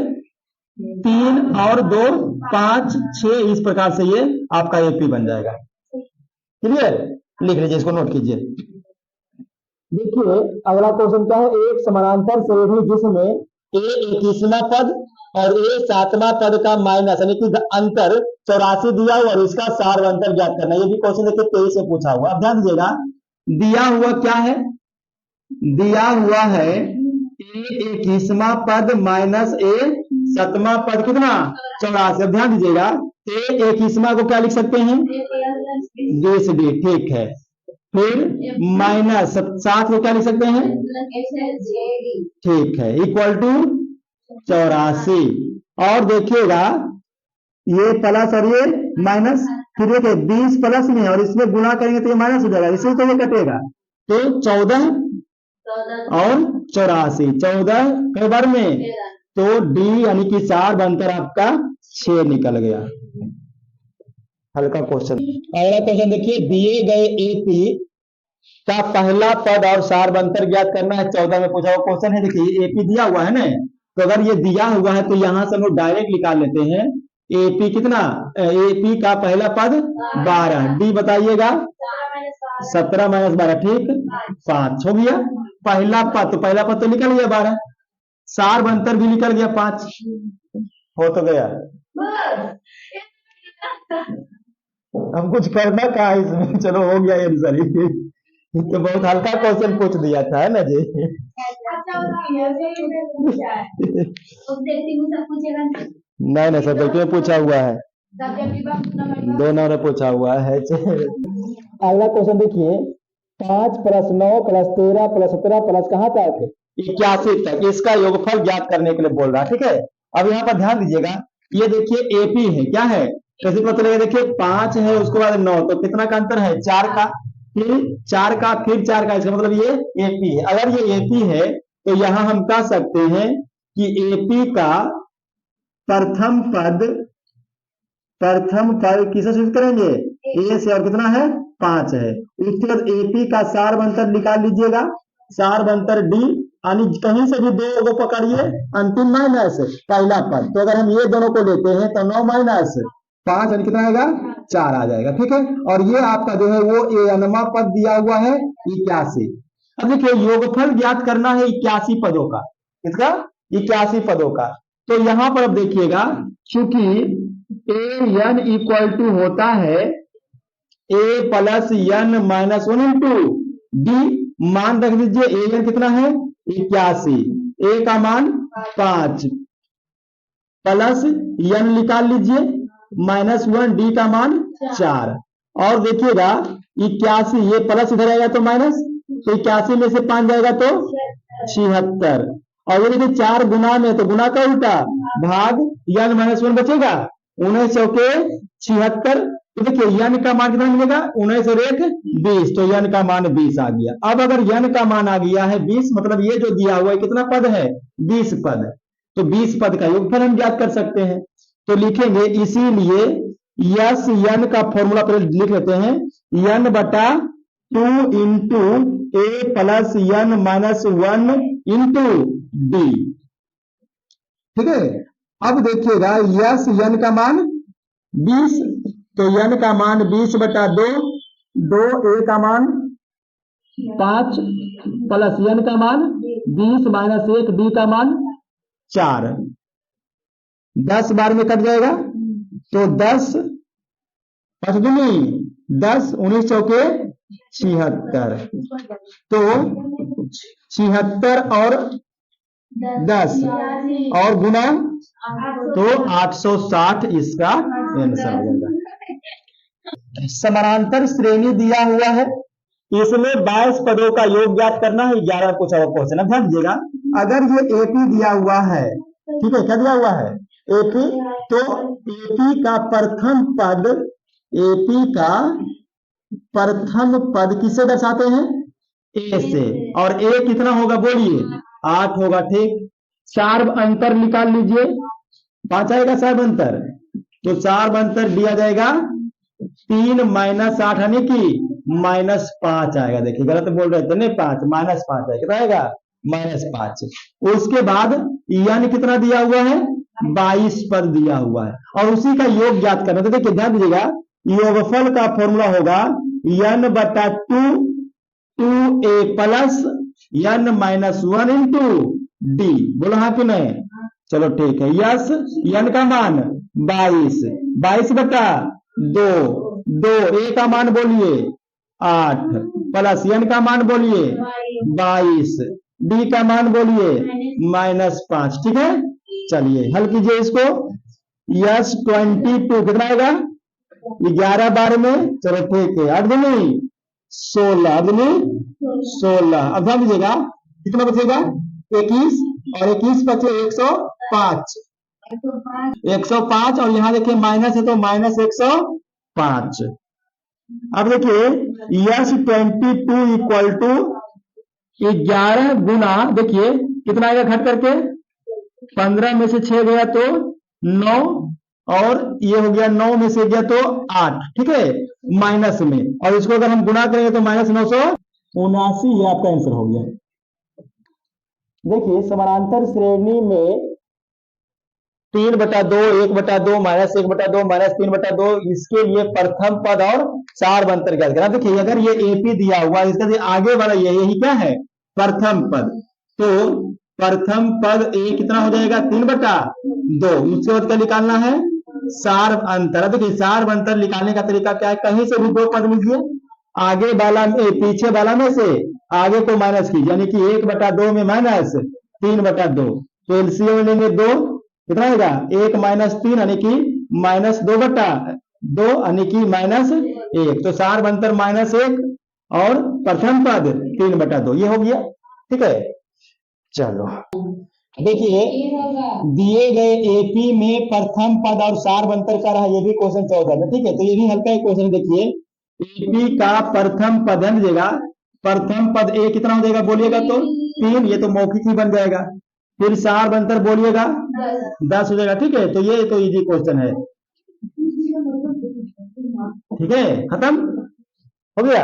3 और 2 5 6, इस प्रकार से ये आपका एपी बन जाएगा। क्लियर, लिख लीजिए, इसको नोट कीजिए। देखिए अगला क्वेश्चन क्या है, एक समानांतर श्रेणी जिसमें a 21वां पद और a 7वां पद का माइनस यानी कि अंतर 84 दिया हुआ और इसका सार अंतर ज्ञात करना, ये भी क्वेश्चन देखिए 23 से पूछा हुआ। अब ध्यान दीजिएगा, दिया हुआ क्या है, दिया हुआ है a 21वां पद माइनस a 7वां पद कितना 84। अब ध्यान दीजिएगा, a 21वां को क्या लिख सकते हैं, d, ठीक है, फिर माइनस 7 को क्या लिख सकते हैं, ठीक है, इक्वल टू 84। और देखिएगा ये प्लस और ये माइनस, फिर देखिए 20 प्लस में और इसमें गुणा करेंगे तो ये माइनस हो जाएगा, इससे तो ये कटेगा। तो 14 और 84, 14 कई बार में, तो डी यानी कि 4 बनकर आपका 6 निकल गया। हल्का क्वेश्चन। अगला क्वेश्चन देखिए, दिए गए एपी का पहला पद और सार बनकर ज्ञात करना है। 14 में पूछा हुआ क्वेश्चन है। देखिए एपी दिया हुआ है ना, तो अगर ये दिया हुआ है तो यहां से हम लोग डायरेक्ट निकाल लेते हैं। एपी कितना, एपी का पहला पद 12, डी बताइएगा 17 माइनस 12, ठीक 5 हो गया। पहला पद, तो पहला पद तो निकल गया 12, सार बनकर भी निकल गया 5, हो तो गया। हम कुछ करना कहा इसमें, चलो हो गया आंसर। तो बहुत हल्का क्वेश्चन पूछ दिया था, है ना जी। नहीं नहीं, सब्जेक्ट में पूछा हुआ है, दोनों ने पूछा हुआ है। अगला क्वेश्चन देखिए, 5 प्लस 9 प्लस 13 प्लस 17 प्लस कहाँ तक 81 तक, इसका योगफल ज्ञात करने के लिए बोल रहा है। ठीक है, अब यहाँ पर ध्यान दीजिएगा, ये देखिए एपी है, क्या है, कैसे पता चलेगा, देखिए 5 है उसके बाद 9, तो कितना का अंतर है, 4 का, फिर 4 का, फिर 4 का, इसका मतलब ये एपी है। अगर ये एपी है तो यहां हम कह सकते हैं कि एपी का प्रथम पद किसे सूचित करेंगे, ए से, और कितना है 5 है। उसके बाद एपी का सार बनतर निकाल लीजिएगा, सार बनतर डी, यानी कहीं से भी दो को पकड़िए, अंतिम माइनस पहला पद, तो अगर हम ये दोनों को लेते हैं तो 9 माइनस 5 यानी कितना आएगा, 4 आ जाएगा। ठीक है, और ये आपका जो है वो एनवा पद दिया हुआ है 81। अब देखिए योगफल ज्ञात करना है 81 पदों का, इसका 81 पदों का। तो यहां पर अब देखिएगा, चूंकि ए एन इक्वल टू होता है A plus N minus 1 into D, मान रख दीजिए ए एन कितना है 81, ए का मान 5 प्लस एन निकाल लीजिए माइनस 1, डी का मान 4, और देखिएगा 81, ये प्लस इधर आएगा तो माइनस, तो 81 में से 5 जाएगा तो 76, और ये देखिए 4 गुना में, तो गुना का उल्टा भाग, एन माइनस 1 बचेगा, 19 चौके 76, तो देखिए एन का मान कितना मिलेगा, 19 और 1 20, तो एन का मान 20 आ गया। अब अगर एन का मान आ गया है 20, मतलब ये जो दिया हुआ है कितना पद है, 20 पद, तो 20 पद का योगफल हम ज्ञात कर सकते हैं। तो लिखेंगे, इसीलिए यस एन का फॉर्मूला पहले लिख लेते हैं, एन बटा 2 into A plus N minus 1 into D. ठीक है, अब देखिएगा यस एन का मान 20, तो एन का मान 20 बटा 2, ए का मान 5 प्लस एन का मान 20 माइनस 1, डी का मान 4, 10 बार में कट जाएगा, तो 10 5 दूनी 10, 19 चौके 76, तो 76 और 10 और गुना, तो 860 इसका आंसर हो जाएगा। समानांतर श्रेणी दिया हुआ है, इसमें 22 पदों का योग ज्ञात करना है। 11 कुछ और क्वेश्चन, ध्यान दीजिएगा, अगर ये एपी दिया हुआ है, ठीक है, क्या दिया हुआ है एपी, तो एपी का प्रथम पद, एपी का प्रथम पद किससे दर्शाते हैं, ए से, और ए कितना होगा बोलिए, 8 होगा। ठीक, सार्व अंतर निकाल लीजिए, 5 आएगा सार्व अंतर, तो सार्व अंतर दिया जाएगा 3 माइनस 8 यानी कि माइनस 5 आएगा। देखिए गलत बोल रहे थे, नहीं 5 माइनस 5 आएगा, कितना आएगा माइनस 5। उसके बाद एन कितना दिया हुआ है, 22 पद दिया हुआ है, और उसी का योग ज्ञात करना। तो देखिए ध्यान दीजिएगा, योगफल का फॉर्मूला होगा एन बटा 2 A plus N minus 1 into D, बोलो हाँ कि नहीं, चलो ठीक है। यस एन का मान 22 बटा 2, ए का मान बोलिए 8 प्लस एन का मान बोलिए 22, डी का मान बोलिए माइनस 5। ठीक है, चलिए हल कीजिए इसको। यस 22 कितना आएगा, 11 बार में, चलो ठीक है, 8 दूनी 16, 8 दूनी 16। अब ध्यान दीजिएगा कितना बचेगा, 21, और 21 बचे 105, और यहाँ देखिए माइनस है तो माइनस 5। अब देखिए यस 22 इक्वल टू 11 गुना, देखिए कितना आएगा घट करके, 15 में से 6 गया तो 9, और ये हो गया 9 में से गया तो 8, ठीक है, माइनस में, और इसको अगर हम गुना करेंगे तो -979, ये आपका आंसर हो गया। देखिए समानांतर श्रेणी में 3/2, 1/2, -1/2, -3/2, इसके लिए प्रथम पद और सार अंतर ज्ञात करना। देखिए अगर ये एपी दिया हुआ है, इसका आगे वाला यही क्या है, प्रथम पद, तो प्रथम पद ए कितना हो जाएगा, 3/2। उसके बाद क्या निकालना है, सार अंतर। देखिए सार अंतर निकालने का तरीका क्या है, कहीं से भी 2 पद लीजिए, आगे वाला पीछे वाला में से आगे को माइनस कीजिए, यानी कि 1/2 में माइनस 3/2, तो एलसीएम लेंगे 2, कितना आएगा 1 - 3 यानी कि -2/2 यानी कि -1, तो सार अंतर -1 और प्रथम पद 3/2, ये हो गया, ठीक है। चलो देखिए दिए गए एपी में प्रथम पद और सार अंतर का रहा, ये भी क्वेश्चन 14 में, ठीक है, तो ये भी हल्का ही क्वेश्चन। देखिए एपी का प्रथम पद है देगा, प्रथम पद ए कितना हो जाएगा बोलिएगा तो 3, ये तो मौखिक ही बन जाएगा, फिर सार अंतर बोलिएगा 10 हो जाएगा, ठीक है, तो ये तो इजी क्वेश्चन है, ठीक है, खत्म हो गया।